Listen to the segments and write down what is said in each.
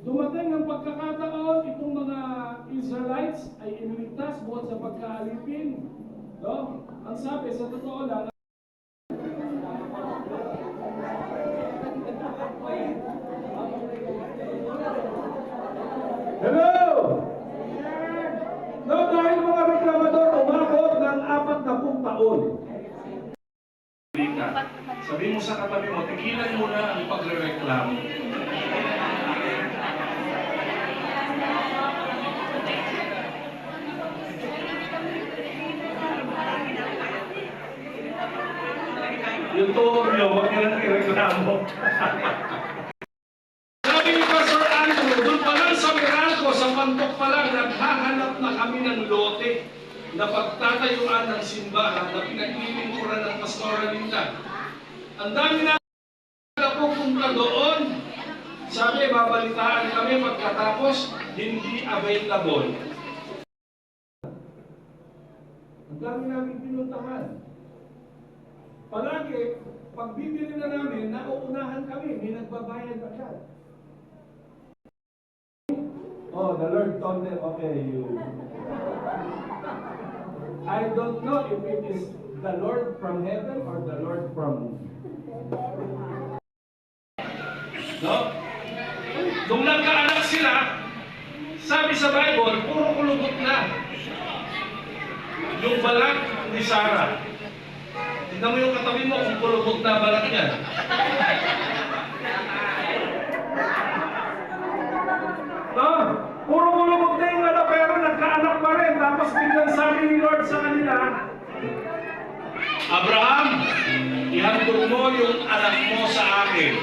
Dumating ang pagkakataon, itong mga Israelites ay iniligtas buhat sa pagkaalipin. No? Ang sabi, sa totoo lang, hello! No, dahil mga reklamador umabot ng 40 taon. Sabi mo sa katabi mo, tigilan mo na ang pagre-reklamo. Yung tuhod nyo, huwag nyo lang i-reklamo. Sabi ni Pastor Andrew, doon pa lang sa Meralco, sa Pantok pa lang, naghahanap na kami ng lote na pagtatayuan ng simbahan na pinaglilingkuran ng Pastora Linda. Ang dami na pupunta doon. Sabi, babalitaan kami pagkatapos, hindi available. Ang dami namin pinuntahan. Palagi, pag bibili na namin, nauunahan kami, may nagbabayad agad. Oh, the Lord told them, okay, you. I don't know if it is the Lord from heaven or the Lord from... No? Nung nagkaanak sila, sabi sa Bible, puro kulubot na. Yung balat ni Sarah. Tignan mo yung katabi mo kung kulubot na balat niya. No? Puro kulubot na yung anak, pero nagkaanak pa rin. Tapos biglang sabi ni Lord sa kanila, Abraham, ihandog mo yung anak mo sa akin.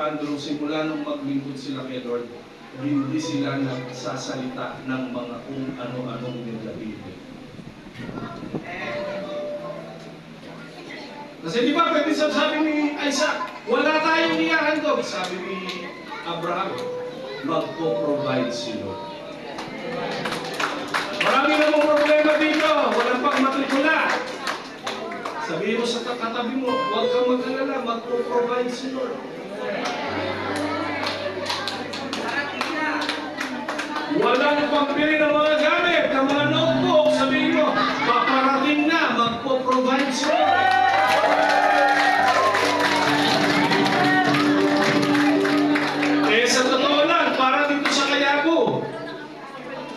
Andrew, simula nung maglingkod sila kay Lord, hindi sila nagsasalita ng mga kung ano-anong negatibo. Kasi di ba pwede sabi ni Isaac, wala tayong ihahandog. Sabi ni Abraham, magpo-provide si Lord. Marami namang problema dito, walang pagmatrikula. Sabihin mo sa katabi mo, huwag kang mag-alala, magpo-provide si Lord. Walang pambili ng mga gamit, ng mga notebook, sabihin mo, paparating na, magpo-provide si Lord. Sa totoo lang, para dito sa Kayago,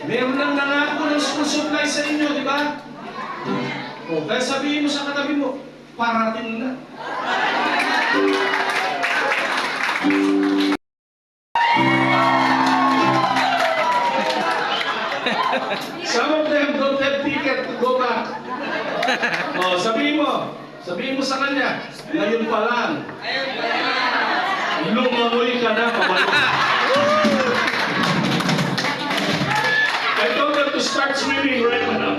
meron lang nangako ng school supply sa inyo, di ba? O, kaya sabihin mo sa katabi mo, parating na. Some of them don't have ticket to go back. O, sabihin mo sa kanya, ngayon pa lang. Lumamoy ka na, pabalik. I told them to start swimming right now.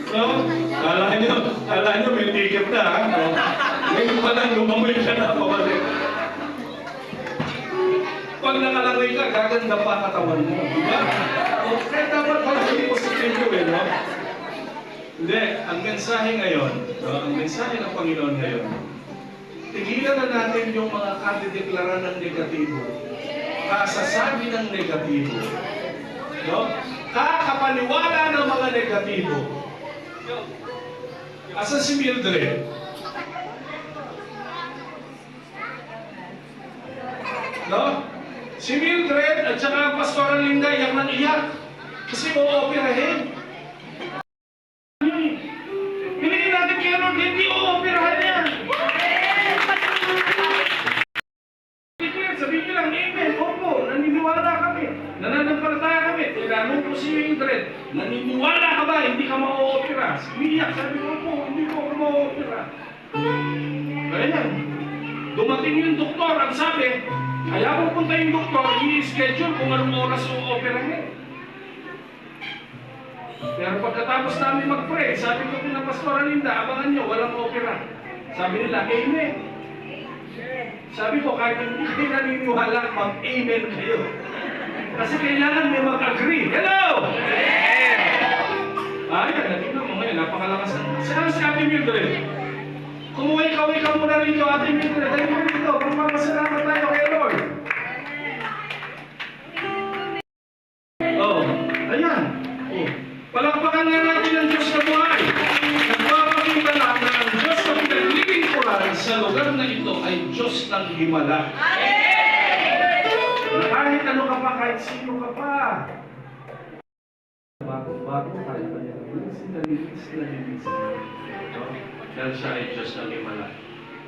No? Kala nyo may ticket na, ha? No? Ngayon pa lang, lumamoy ka na, pabalik. Pag nakalangay ka, gaganda pa katawan mo, di ba? Kaya dapat pala hindi positibo, no? Hindi, ang mensahe ngayon, ang mensahe ng Panginoon ngayon, tigilan na natin yung mga kadideklara ng negatibo, kasasabi ng negatibo, no? Kakapaniwala ng mga negatibo. Asa si Mildred? No? Si Mildred at saka Pastora Linda iyak nang iyak kasi o-operahin. Piliin natin kaya Lord, hindi o-operahan yan. Sabihin nyo lang, amen, opo, naniniwala kami, nananampalataya kami. Tinanong ko si Mildred, naniniwala ka ba, hindi ka ma-o-opera? Umiyak, sabi ko, opo, hindi ko ako ma-o-opera. Kaya yan, dumating yung doktor, ang sabi, kaya pupunta yung doktor, i-schedule kung anong oras o-operahin. Pero pagkatapos namin mag-pray, sabi ko na Pastora Linda, abangan nyo, walang opera. Sabi nila, amen. Sabi ko, kahit hindi naniniwala, mag-amen kayo. Kasi kailangan may mag-agree. Hello! Ayan, mo na rin yung ating video. Dahil mo dito, magpapasalamat tayo kay Lord. Oh, ayan. Oh. Palakpakan nga natin ang Diyos na buhay. Nagpapakita lang na ang Diyos na pinaglilingkuran sa lugar na ito ay Diyos ng himala. Na kahit ano ka pa, kahit sino ka pa, bago tayo kanya. Linis. Dahil siya ay Diyos ng himala.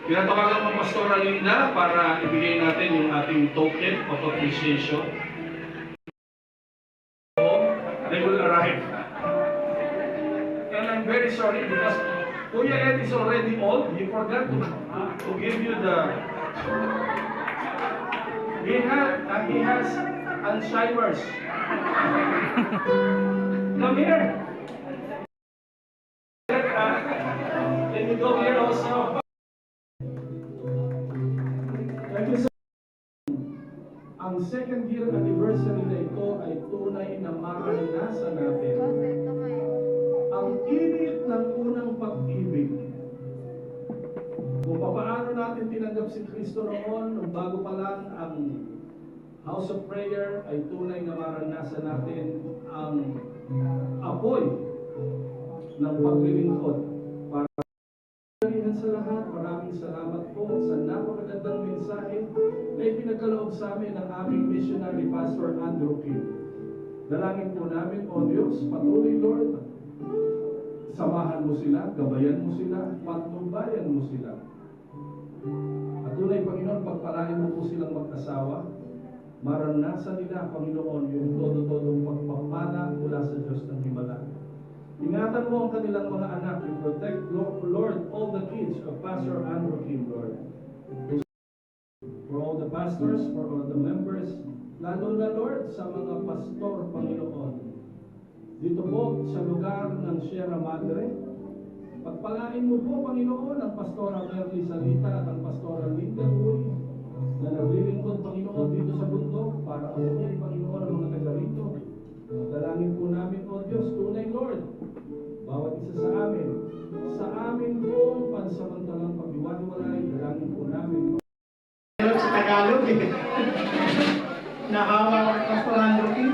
Pinatawagan mo Pastora Linda para ibigay natin yung ating token of appreciation. They will arrive. And I'm very sorry because Kuya Ed is already old. He forgot to give you the... He has Alzheimer's. Come here. Can you go here also? Thank you, sir. Ang second year anniversary na ito ay tunay na maranasan natin ang init ng unang pag-ibig. Kung paano natin tinanggap si Kristo noon, nung bago pa lang ang House of Prayer, ay tunay na maranasan natin ang apoy ng paglilingkod. Para sa lahat, maraming salamat po sa napakagandang mensahe na ipinagkaloob sa amin ng aming missionary Pastor Andrew Kim. Dalangin po namin, O Diyos, patuloy Lord, samahan mo sila, gabayan mo sila, patnubayan mo sila. At tunay, Panginoon, pagpalain mo po silang mag-asawa, maranasan nila, Panginoon, yung todo-todong pagpapala mula sa Diyos ng himala. Ingatan mo ang kanilang mga anak. You protect, Lord, all the kids of Pastor Andrew Kim, Lord. For all the pastors, for all the members, lalo na, Lord, sa mga pastor, Panginoon. Dito po, sa lugar ng Sierra Madre, pagpalain mo po, Panginoon, ang Pastora Merly Salita at ang Pastora Linda Uy, na naglilingkod, Panginoon, dito sa bundok, para abutin, Panginoon, ang mga taga rito. Dalangin po namin, O Diyos, tunay, Lord, bawat isa sa amin pong pansamantalang paghiwalay, dalangin po namin. Sa Tagalog eh. Nahawa ang Pastor Andrew Kim.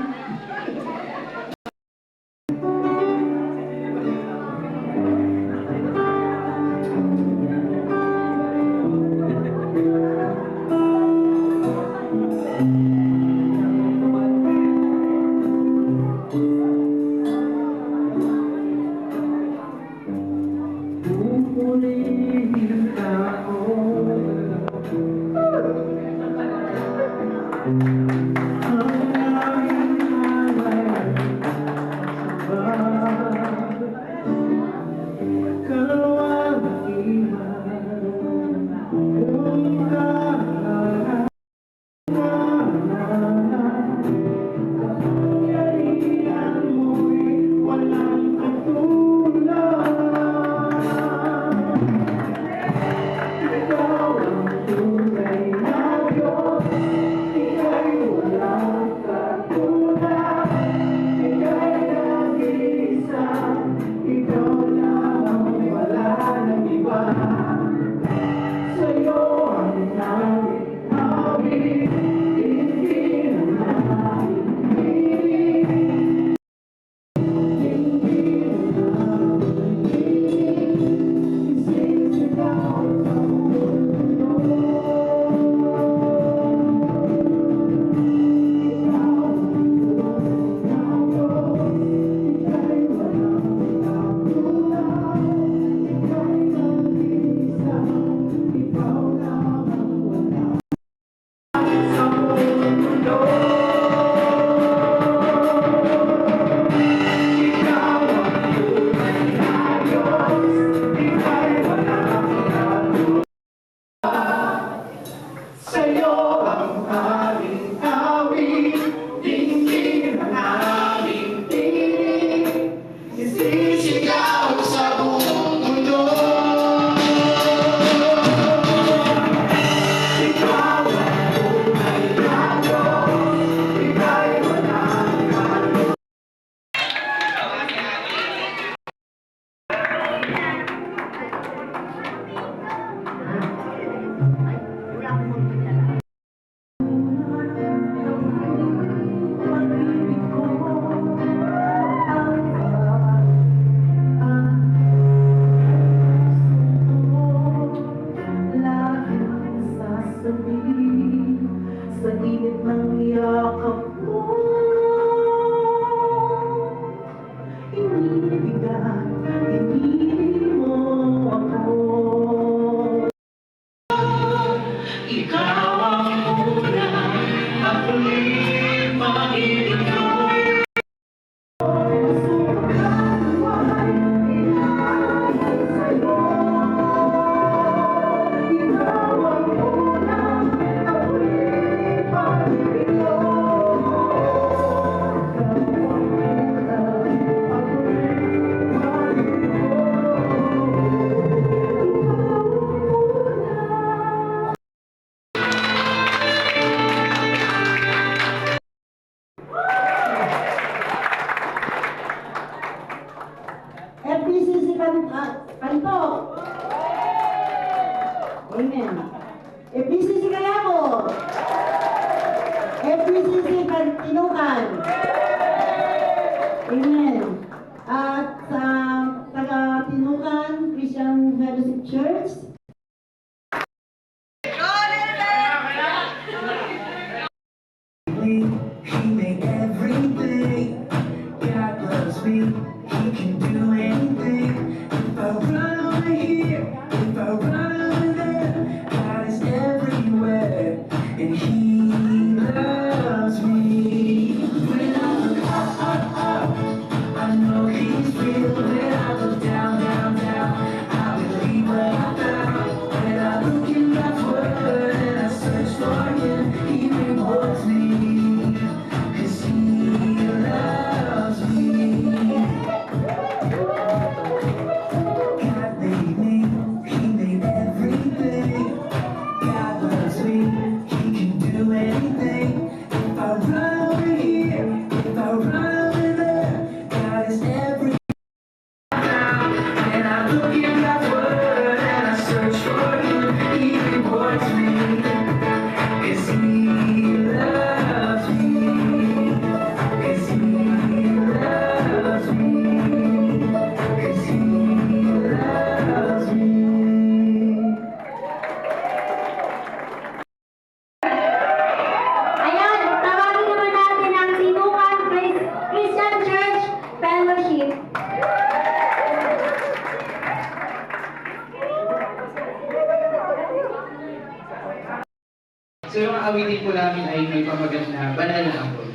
awitin po namin ay may pamagat na Banal na Angkol.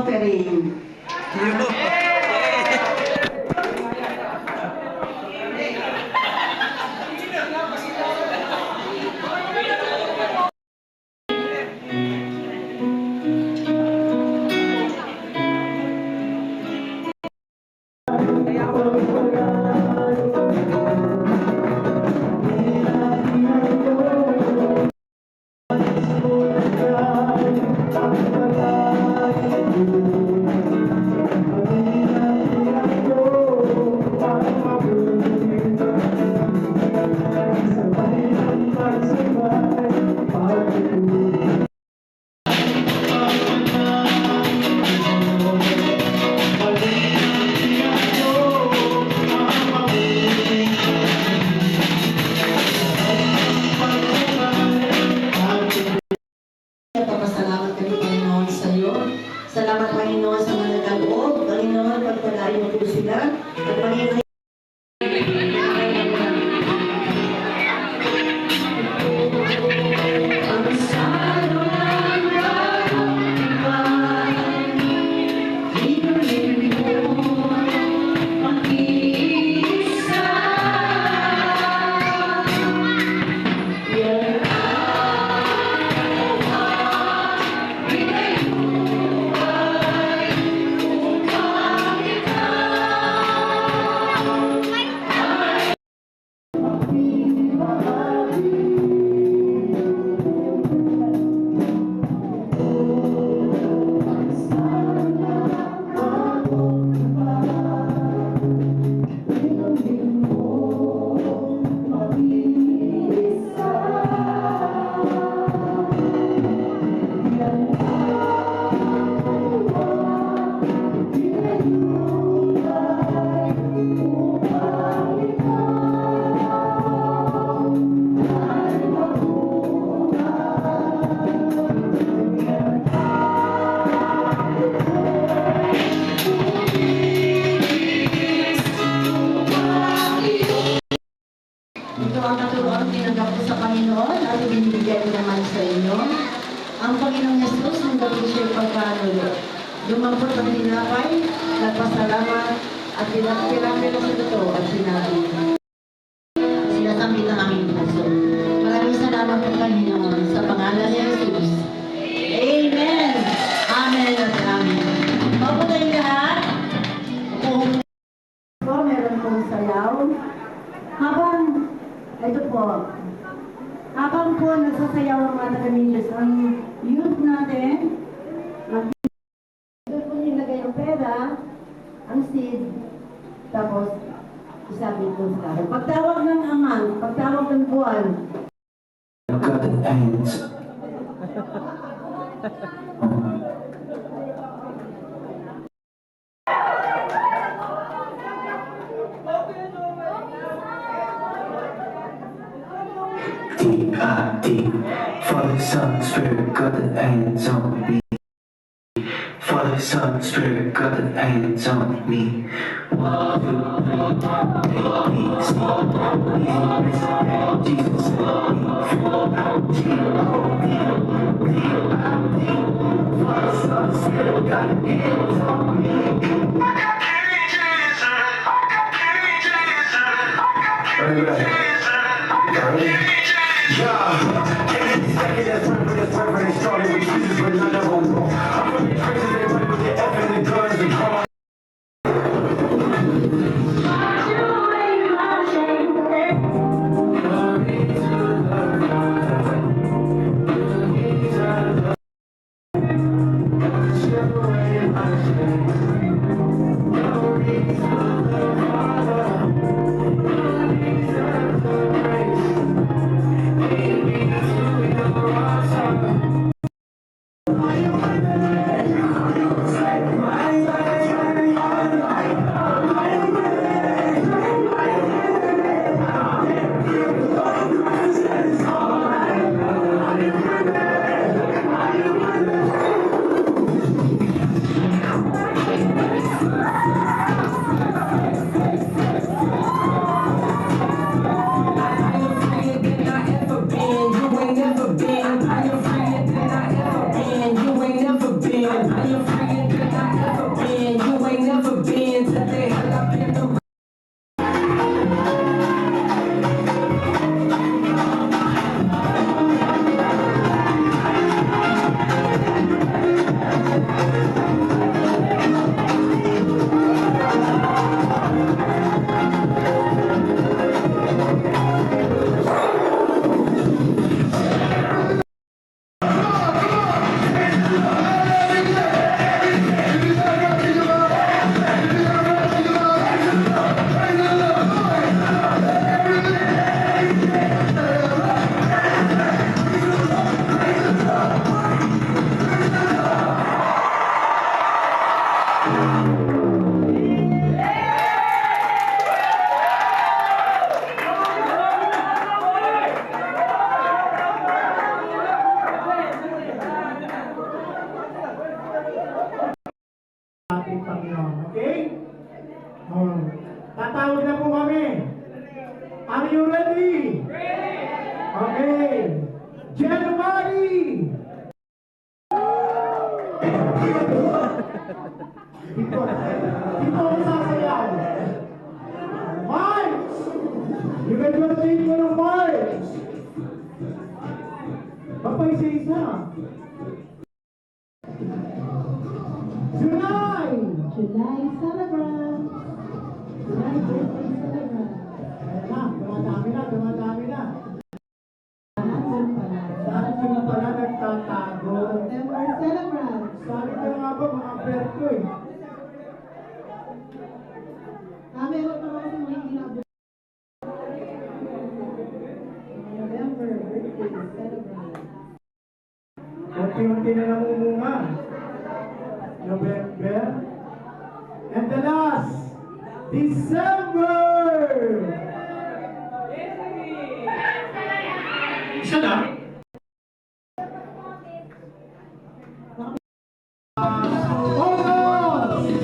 offering. Papasalamat kami, Panginoon, sa iyo. Salamat, Panginoon, sa mga nag-aloob. Panginoon, pagpalain mo po sila. At Panginoon, ito ang katuroang tinanggap ko sa Panginoon at ibinibigay ko naman sa inyo. Ang Panginoong Yesus, nung gawin siya'y pagkanulo. Lumampot ang tinapay, nagpasalamat, at pinapirapiro sa totoo at sinabi. Sinasabi ng aming puso. Maraming salamat po, Panginoon, sa pangalan ni Jesus. Amen! Amen at amen. Opo tayong lahat. Opo, meron pong sayaw. Habang po nagsasayaw ang mga taga-Milos, ang youth natin, ito po nilagay ang pera, ang seed, tapos isabit po sa karon. Pagtawag ng aman, pagtawag ng buwan, Got the hands. D.I.D. Father, Son, Spirit, got the hands on me. Father, Son, Spirit, got the hands on me. 1, 2, 3, A, B, C. Jesus set me free. G-O-D, D-I-D. Father, Son, Spirit, got the hands on me. Yeah. Panginoon. Okay? Tatawag na po kami. Are you ready? Okay. January! Dito ako sasayaw. March! You can go to ko ng March! Papay-isa-isa. July! July celebrant. July birthday celebrant. Ayan na, dumadami na. Handsome pala. Dahil ko na pala nagtatago. September celebrant. Sabi ko nga ba, mga berto eh. Meron pa kasi mga hindi na November birthday celebrant. Unti-unti na namumunga. November. And the last, December! Isa na? August!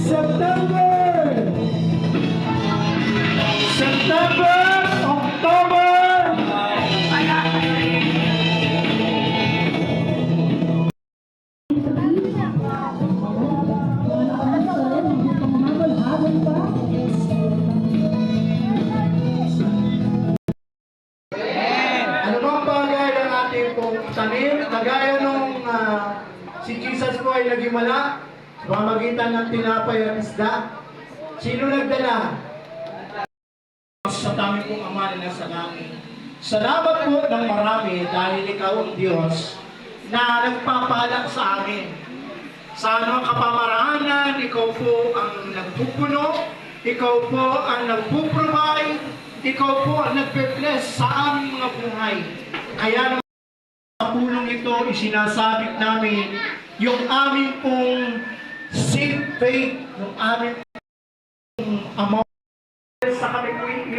September! September! October! Ano bang bagay ang ating pong tanim? Kagaya nung si Jesus po ay nagimala sa pamamagitan ng tinapay at isda. Sino nagdala? Sa tanging pong Ama na nasa langit. Salamat po ng marami dahil ikaw ang Diyos na nagpapala sa amin. Sa anong kapamaraanan, ikaw po ang nagpupuno, ikaw po ang nagpuprovide, ikaw po ang nagpe-bless sa aming mga buhay. Kaya naman sa pulong ito, isinasabit namin yung aming pong safe faith, yung aming pong amount sa kami po yung